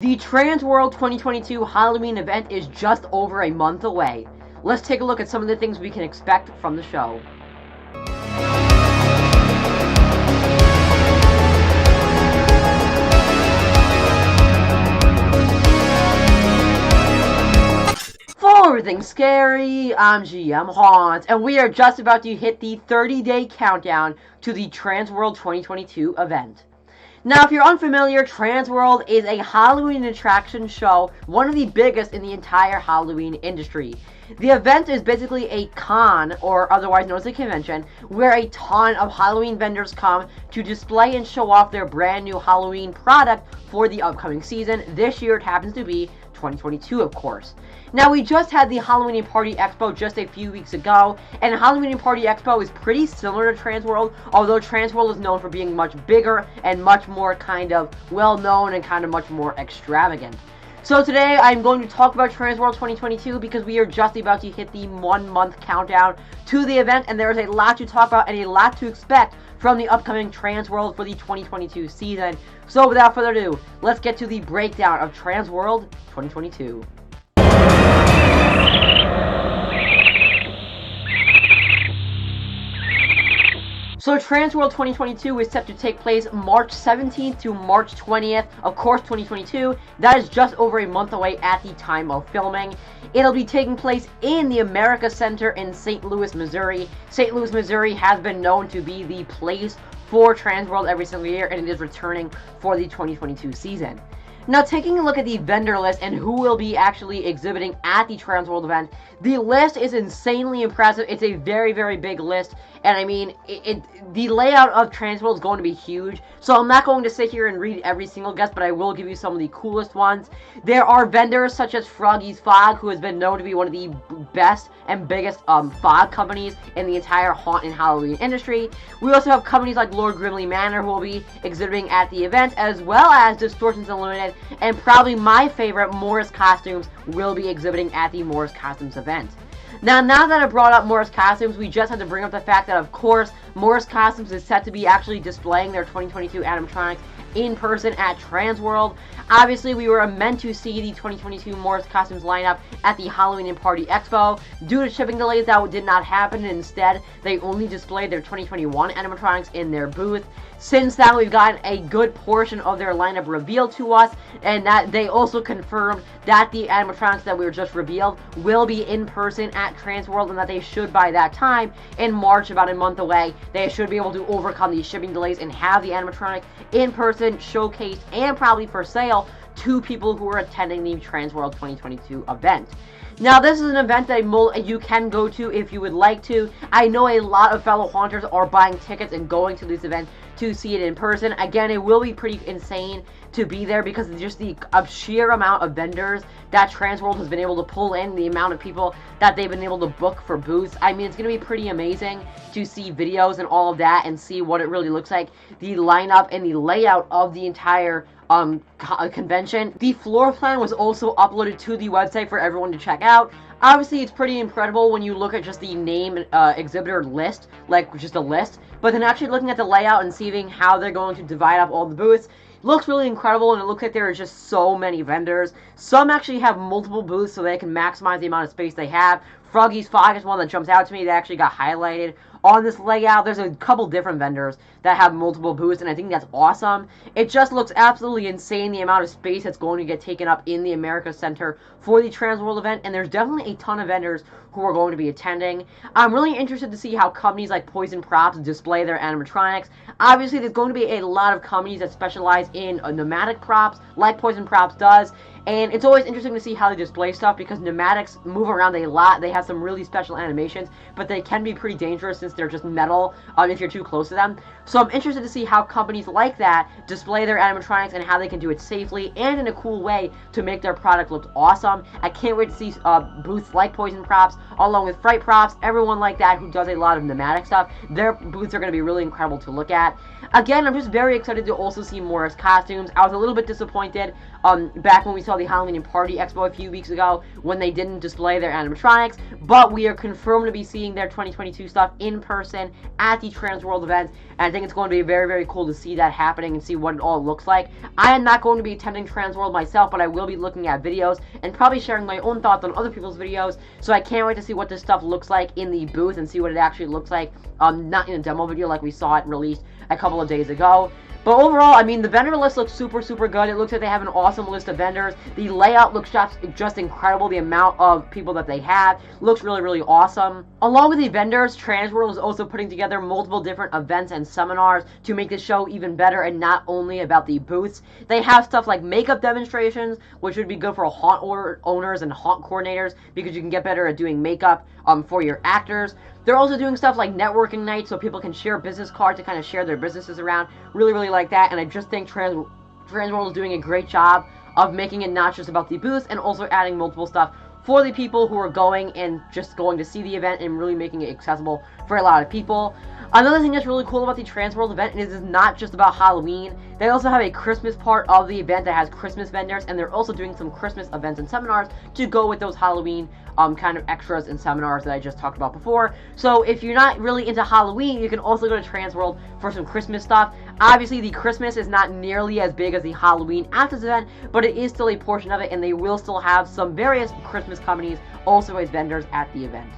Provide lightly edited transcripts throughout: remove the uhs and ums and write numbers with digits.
The TransWorld 2022 Halloween event is just over a month away. Let's take a look at some of the things we can expect from the show. For everything scary, I'm GMHaunts, and we are just about to hit the 30-day countdown to the TransWorld 2022 event. Now, if you're unfamiliar, TransWorld is a Halloween attraction show, one of the biggest in the entire Halloween industry. The event is basically a con, or otherwise known as a convention, where a ton of Halloween vendors come to display and show off their brand new Halloween product for the upcoming season. This year it happens to be 2022, of course. Now, we just had the Halloween Party Expo just a few weeks ago, and Halloween Party Expo is pretty similar to TransWorld, although TransWorld is known for being much bigger and much more kind of well-known and kind of much more extravagant. So today I'm going to talk about TransWorld 2022 because we are just about to hit the 1 month countdown to the event, and there is a lot to talk about and a lot to expect from the upcoming TransWorld for the 2022 season. So without further ado, let's get to the breakdown of TransWorld 2022. So TransWorld 2022 is set to take place March 17th to March 20th, of course 2022. That is just over a month away at the time of filming. It'll be taking place in the America Center in St. Louis, Missouri. St. Louis, Missouri has been known to be the place for TransWorld every single year, and it is returning for the 2022 season. Now, taking a look at the vendor list and who will be actually exhibiting at the TransWorld event, the list is insanely impressive. It's a very, very big list, and I mean, the layout of TransWorld is going to be huge, so I'm not going to sit here and read every single guest, but I will give you some of the coolest ones. There are vendors such as Froggy's Fog, who has been known to be one of the best and biggest fog companies in the entire haunt and Halloween industry. We also have companies like Lord Grimley Manor, who will be exhibiting at the event, as well as Distortions Unlimited, and probably my favorite, Morris Costumes, will be exhibiting at the Morris Costumes event. Now that I brought up Morris Costumes, we just had to bring up the fact that, of course, Morris Costumes is set to be actually displaying their 2022 animatronics in person at TransWorld. Obviously, we were meant to see the 2022 Morris Costumes lineup at the Halloween Party Expo. Due to shipping delays, that did not happen, and instead, they only displayed their 2021 animatronics in their booth. Since then, we've gotten a good portion of their lineup revealed to us, and that they also confirmed that the animatronics that we were just revealed will be in person at TransWorld, and that they should, by that time, in March, about a month away, they should be able to overcome these shipping delays and have the animatronic in person, showcased, and probably for sale to people who are attending the TransWorld 2022 event. Now, this is an event that you can go to if you would like to. I know a lot of fellow haunters are buying tickets and going to this event to see it in person. Again, it will be pretty insane to be there because of just the sheer amount of vendors that TransWorld has been able to pull in, the amount of people that they've been able to book for booths. I mean, it's going to be pretty amazing to see videos and all of that and see what it really looks like, the lineup and the layout of the entire convention. The floor plan was also uploaded to the website for everyone to check out. Obviously, it's pretty incredible when you look at just the name exhibitor list, like just a list, but then actually looking at the layout and seeing how they're going to divide up all the booths, looks really incredible, and it looks like there are just so many vendors. Some actually have multiple booths so they can maximize the amount of space they have. Froggy's Fog is one that jumps out to me that actually got highlighted on this layout. There's a couple different vendors that have multiple booths, and I think that's awesome. It just looks absolutely insane, the amount of space that's going to get taken up in the America Center for the TransWorld event, and there's definitely a ton of vendors who are going to be attending. I'm really interested to see how companies like Poison Props display their animatronics. Obviously, there's going to be a lot of companies that specialize in pneumatic props, like Poison Props does, and it's always interesting to see how they display stuff because pneumatics move around a lot. They have some really special animations, but they can be pretty dangerous since they're just metal if you're too close to them. So I'm interested to see how companies like that display their animatronics and how they can do it safely and in a cool way to make their product look awesome. I can't wait to see booths like Poison Props, along with Fright Props, everyone like that who does a lot of pneumatic stuff. Their booths are going to be really incredible to look at. Again, I'm just very excited to also see Morris Costumes. I was a little bit disappointed back when we saw the Halloween Party Expo a few weeks ago when they didn't display their animatronics, but we are confirmed to be seeing their 2022 stuff in in person at the TransWorld event, and I think it's going to be very, very cool to see that happening and see what it all looks like. I am not going to be attending TransWorld myself, but I will be looking at videos and probably sharing my own thoughts on other people's videos, so I can't wait to see what this stuff looks like in the booth and see what it actually looks like, not in a demo video like we saw it released a couple of days ago. But overall, I mean, the vendor list looks super, super good. It looks like they have an awesome list of vendors. The layout looks just incredible. The amount of people that they have looks really, really awesome. Along with the vendors, TransWorld is also putting together multiple different events and seminars to make the show even better, and not only about the booths. They have stuff like makeup demonstrations, which would be good for haunt owners and haunt coordinators, because you can get better at doing makeup for your actors. They're also doing stuff like networking nights, so people can share business cards to kind of share their businesses around. Really, really like that, and I just think TransWorld is doing a great job of making it not just about the booths, and also adding multiple stuff for the people who are going and just going to see the event, and really making it accessible for a lot of people. Another thing that's really cool about the TransWorld event is it's not just about Halloween. They also have a Christmas part of the event that has Christmas vendors, and they're also doing some Christmas events and seminars to go with those Halloween kind of extras and seminars that I just talked about before. So if you're not really into Halloween, you can also go to TransWorld for some Christmas stuff. Obviously, the Christmas is not nearly as big as the Halloween at this event, but it is still a portion of it, and they will still have some various Christmas companies also as vendors at the event.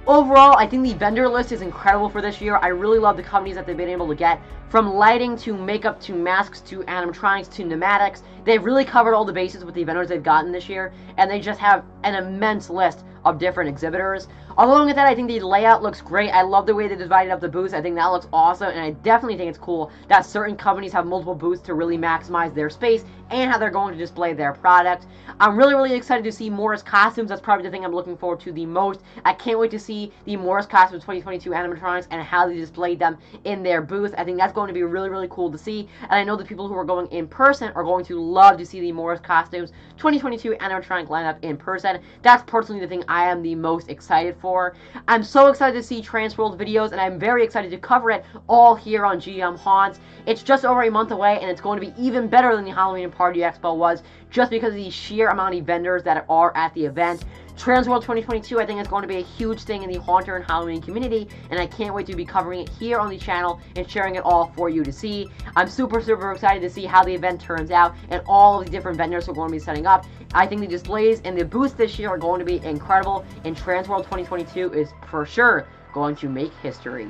Overall, I think the vendor list is incredible for this year. I really love the companies that they've been able to get, from lighting to makeup to masks to animatronics to pneumatics. They've really covered all the bases with the vendors they've gotten this year, and they just have an immense list of different exhibitors. Along with that, I think the layout looks great. I love the way they divided up the booths. I think that looks awesome, and I definitely think it's cool that certain companies have multiple booths to really maximize their space and how they're going to display their product. I'm really, really excited to see Morris costumes. That's probably the thing I'm looking forward to the most. I can't wait to see the Morris costumes 2022 animatronics and how they displayed them in their booth. I think that's going to be really, really cool to see, and I know the people who are going in person are going to love to see the Morris costumes 2022 animatronic lineup in person. That's personally the thing I am the most excited for. I'm so excited to see TransWorld videos, and I'm very excited to cover it all here on GMHaunts. It's just over a month away, and it's going to be even better than the Halloween Party Expo was, just because of the sheer amount of vendors that are at the event. TransWorld 2022, I think, is going to be a huge thing in the Haunter and Halloween community, and I can't wait to be covering it here on the channel and sharing it all for you to see. I'm super, super excited to see how the event turns out and all of the different vendors who are going to be setting up. I think the displays and the booths this year are going to be incredible, and TransWorld 2022 is for sure going to make history.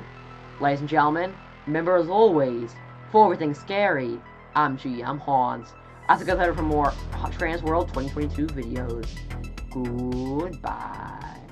Ladies and gentlemen, remember, as always, for everything scary, I'm GMHaunts. I'll see you guys later for more TransWorld 2022 videos. Goodbye.